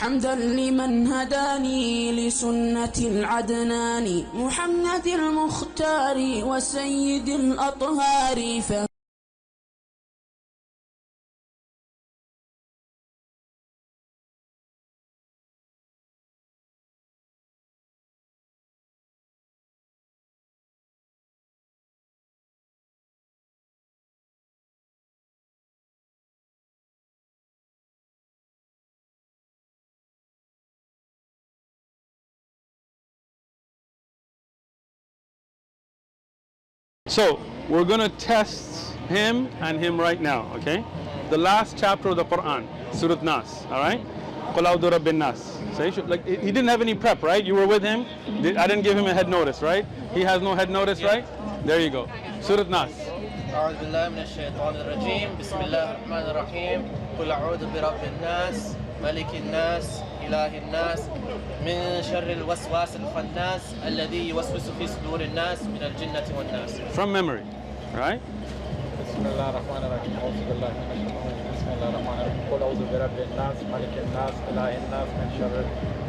حمدا لمن هداني لسنة العدنان محمد المختار وسيد الأطهار. So we're going to test him and him right now, okay? The last chapter of the Quran, Surah Nas, all right? قُلْ أَعُوذُ بِرَبِّ النَّاسِ. So he didn't have any prep, right? You were with him. I didn't give him a head notice, right? He has no head notice, right? There you go. Surah Nas. أعوذ بالله من الشيطان الرجيم بسم الله الرحمن الرحيم قل أعوذ برب الناس ملك الناس إله الناس من شر الوسواس الخناس الذي يوسوس في صدور الناس من الجنة والناس. From memory, right? بسم الله الرحمن الرحيم أعوذ بالله من الشيطان الرجيم بسم الله الرحمن الرحيم قل أعوذ برب الناس ملك الناس إله الناس من شر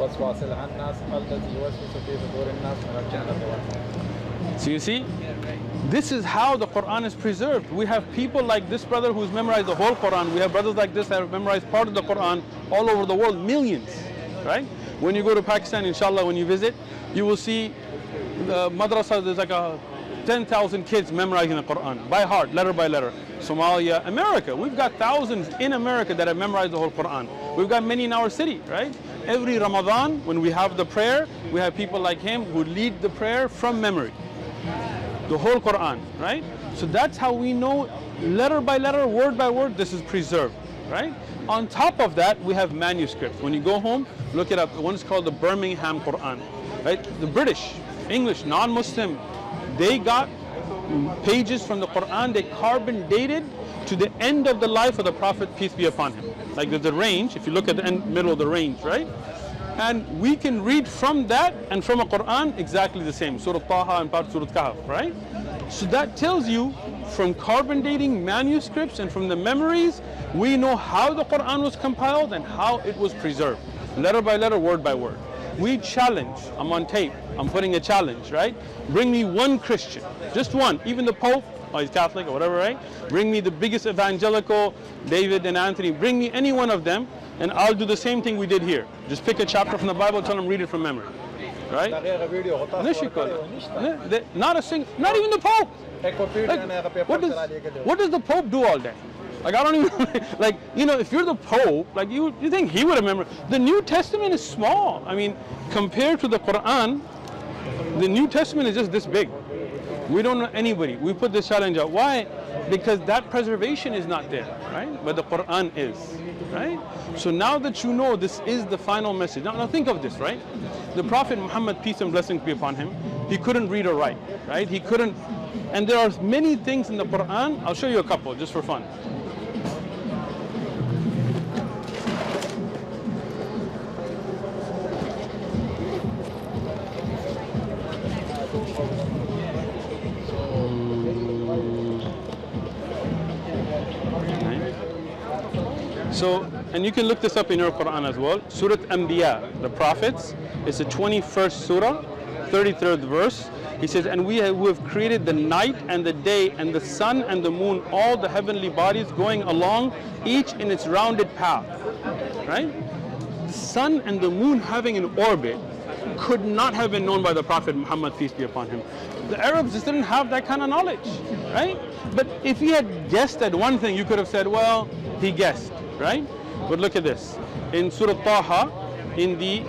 الوسواس الخناس الذي يوسوس في صدور الناس من الجنة والناس. So you see, this is how the Quran is preserved. We have people like this brother who's memorized the whole Quran. We have brothers like this that have memorized part of the Quran all over the world, millions, right? When you go to Pakistan, inshallah, when you visit, you will see the madrasa, there's like 10,000 kids memorizing the Quran by heart, letter by letter. Somalia, America, we've got thousands in America that have memorized the whole Quran. We've got many in our city, right? Every Ramadan, when we have the prayer, we have people like him who lead the prayer from memory. The whole Quran, right? So that's how we know letter by letter, word by word, this is preserved, right? On top of that, we have manuscripts. When you go home, look it up. One's called the Birmingham Quran, right? The British, English, non-Muslim, they got pages from the Quran, they carbon dated to the end of the life of the Prophet, peace be upon him. Like there's a range, if you look at the middle of the range, right? And we can read from that and from a Quran exactly the same. Surah Taha and part of Surah Kahf, right? So that tells you from carbon dating manuscripts and from the memories, we know how the Quran was compiled and how it was preserved. Letter by letter, word by word. We challenge, I'm on tape, I'm putting a challenge, right? Bring me one Christian, just one, even the Pope, or he's Catholic or whatever, right? Bring me the biggest evangelical, David and Anthony, bring me any one of them, and I'll do the same thing we did here. Just pick a chapter from the Bible, tell them read it from memory, right? Not a single, not even the Pope. Like, what does the Pope do all day? Like I don't even, like, you know, if you're the Pope, like you think he would remember. The New Testament is small. I mean, compared to the Quran, the New Testament is just this big. We don't know anybody. We put this challenge out. Why? Because that preservation is not there, right? But the Quran is, right? So now that you know this is the final message. Now think of this, right? The Prophet Muhammad, peace and blessings be upon him, he couldn't read or write, right? He couldn't, and there are many things in the Quran. I'll show you a couple just for fun. So, and you can look this up in your Quran as well. Surah Anbiya, the prophets, it's the 21st surah, 33rd verse. He says, and we have created the night and the day and the sun and the moon, all the heavenly bodies going along, each in its rounded path, right? The sun and the moon having an orbit could not have been known by the Prophet Muhammad, peace be upon him. The Arabs just didn't have that kind of knowledge, right? But if he had guessed at one thing, you could have said, well, he guessed, right? But look at this. In Surah Taha, in the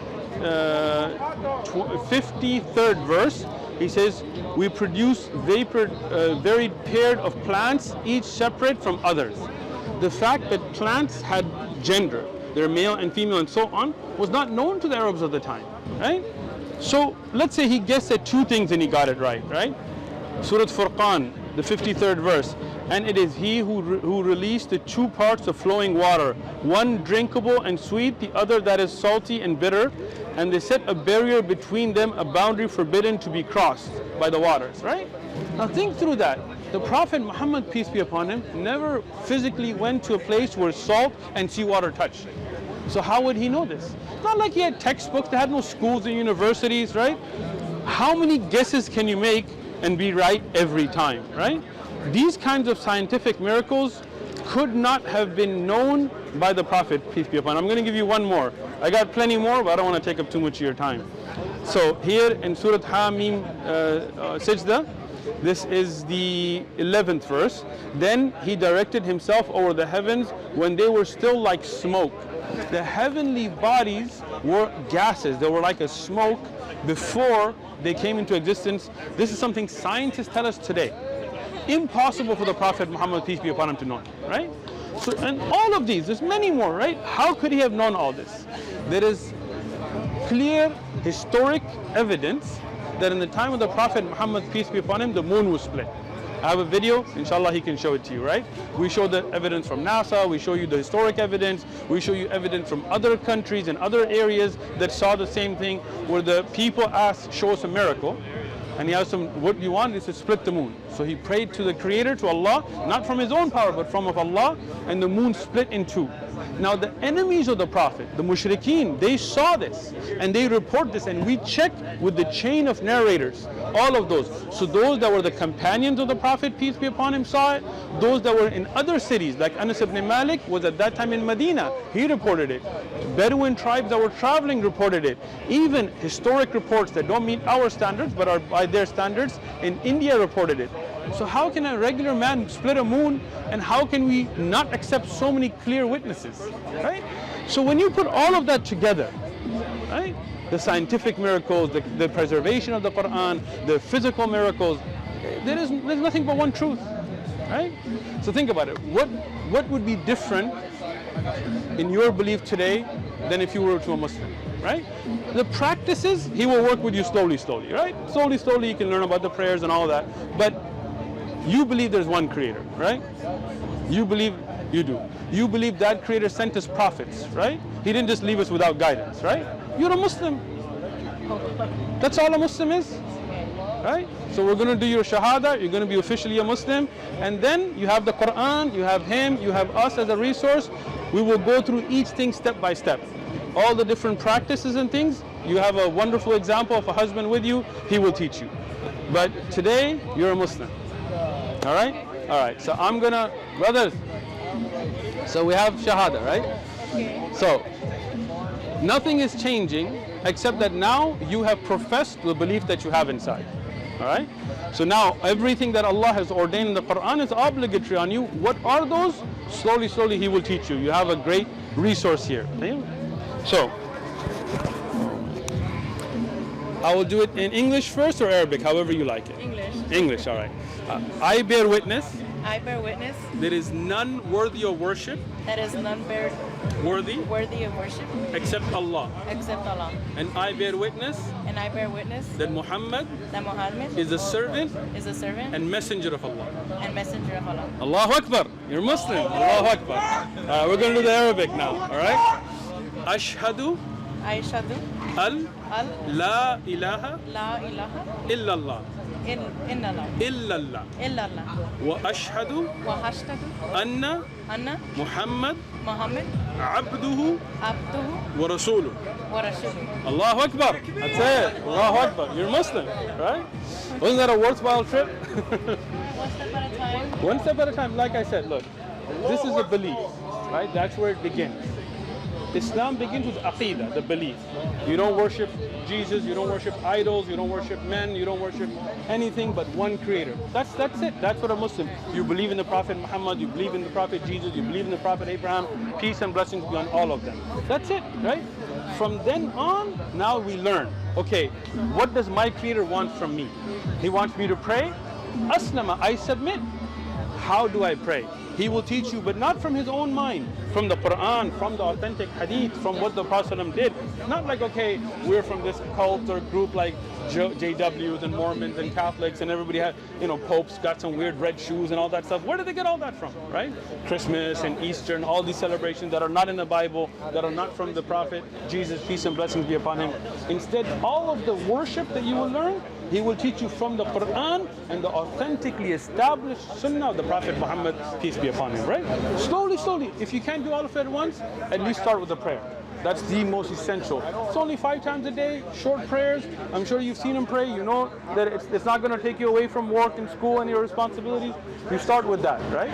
53rd verse, he says, we produce varied pairs of plants, each separate from others. The fact that plants had gender, they're male and female and so on, was not known to the Arabs of the time, right? So let's say he guessed at two things and he got it right, right? Surah Furqan, the 53rd verse, and it is he who released the two parts of flowing water, one drinkable and sweet, the other that is salty and bitter, and they set a barrier between them, a boundary forbidden to be crossed by the waters, right? Now think through that. The Prophet Muhammad, peace be upon him, never physically went to a place where salt and seawater touched. So how would he know this? It's not like he had textbooks. They had no schools and universities, right? How many guesses can you make and be right every time, right? These kinds of scientific miracles could not have been known by the Prophet, peace be upon him. I'm going to give you one more. I got plenty more, but I don't want to take up too much of your time. So here in Surah Hamim Sajda, this is the 11th verse. Then he directed himself over the heavens when they were still like smoke. The heavenly bodies were gases. They were like a smoke before they came into existence. This is something scientists tell us today. Impossible for the Prophet Muhammad, peace be upon him, to know, right? So, and all of these, there's many more, right? How could he have known all this? There is clear historic evidence that in the time of the Prophet Muhammad, peace be upon him, the moon was split. I have a video, inshallah he can show it to you, right? We show the evidence from NASA, we show you the historic evidence, we show you evidence from other countries and other areas that saw the same thing, where the people asked, show us a miracle. And he asked him, what do you want? He said, split the moon. So he prayed to the Creator, to Allah, not from his own power, but from of Allah, and the moon split in two. Now the enemies of the Prophet, the mushrikeen, they saw this, and they report this, and we checked with the chain of narrators, all of those. So those that were the companions of the Prophet, peace be upon him, saw it. Those that were in other cities, like Anas ibn Malik was at that time in Medina, he reported it. Bedouin tribes that were traveling reported it. Even historic reports that don't meet our standards, but are by their standards, in India reported it. So how can a regular man split a moon, and how can we not accept so many clear witnesses, right? So when you put all of that together, right, the miracles, the preservation of the Quran, the physical miracles, there's nothing but one truth, right? So think about it. What would be different in your belief today than if you were to a Muslim, right? The practices, he will work with you slowly, right? Slowly you can learn about the prayers and all that. But you believe there's one Creator, right? You believe you do. You believe that Creator sent us prophets, right? He didn't just leave us without guidance, right? You're a Muslim. That's all a Muslim is, right? So we're going to do your Shahada, you're going to be officially a Muslim, and then you have the Quran, you have him, you have us as a resource. We will go through each thing step by step. All the different practices and things. You have a wonderful example of a husband with you, he will teach you. But today, you're a Muslim. All right? All right, so I'm gonna, brothers, so we have Shahada, right? So, nothing is changing except that now you have professed the belief that you have inside. All right? So now everything that Allah has ordained in the Quran is obligatory on you. What are those? Slowly He will teach you. You have a great resource here. So, I will do it in English first or Arabic, however you like it. English. English, all right. I bear witness. I bear witness. There is none worthy of worship. That is none Worthy. worthy of worship Except Allah. except Allah. And I bear witness. And I bear witness That Muhammad that Muhammad is a servant is a servant and messenger of Allah. and messenger of Allah. Allahu Akbar. You're Muslim. Allahu Akbar. We're going to do the Arabic now. All right. Ashhadu I shadu al al la ilaha la ilaha illallah. illallah Illallah. illallah Wa ashhadu wa hashtadu anna anna Muhammad Muhammad abduhu abduhu wa rasuluh. wa rasuluhu. Allahu Akbar. That's it. Allahu Akbar. You're Muslim, right? Wasn't that a worthwhile trip? One step at a time. One step at a time. Like I said, look, this is a belief, right? That's where it begins. Islam begins with aqidah, the belief. You don't worship Jesus, you don't worship idols, you don't worship men, you don't worship anything but one Creator. That's it. That's what a Muslim. You believe in the Prophet Muhammad, you believe in the Prophet Jesus, you believe in the Prophet Abraham. Peace and blessings be on all of them. That's it, right? From then on, now we learn. Okay, what does my Creator want from me? He wants me to pray. Aslama, I submit. How do I pray? He will teach you, but not from his own mind, from the Quran, from the authentic hadith, from what the Prophet did. Not like, okay, we're from this cult or group like JWs and Mormons and Catholics, and everybody had, popes got some weird red shoes and all that stuff. Where did they get all that from, right? Christmas and Easter and all these celebrations that are not in the Bible, that are not from the Prophet Jesus, peace and blessings be upon him. Instead, all of the worship that you will learn, he will teach you from the Quran and the authentically established Sunnah of the Prophet Muhammad, peace be upon him, right? Slowly. If you can't do all of it at once, at least start with the prayer. That's the most essential. It's only 5 times a day, short prayers. I'm sure you've seen him pray. You know that it's not going to take you away from work and school and your responsibilities. You start with that, right?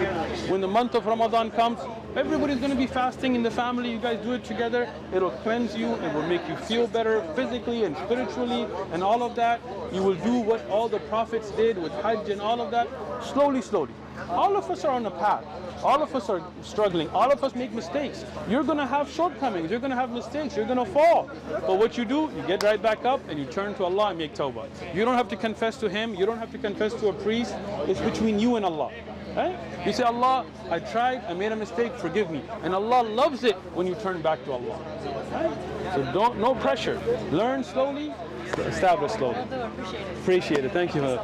When the month of Ramadan comes, everybody's going to be fasting in the family. You guys do it together. It'll cleanse you. It will make you feel better physically and spiritually and all of that. You will do what all the prophets did with Hajj and all of that. Slowly, slowly. All of us are on a path. All of us are struggling. All of us make mistakes. You're going to have shortcomings. You're going to have mistakes. You're going to fall. But what you do, you get right back up and you turn to Allah and make tawbah. You don't have to confess to Him. You don't have to confess to a priest. It's between you and Allah. Right? You say, Allah, I tried, I made a mistake, forgive me. And Allah loves it when you turn back to Allah. Right? So no pressure. Learn slowly, establish slowly. Appreciate it. Appreciate it. Thank you.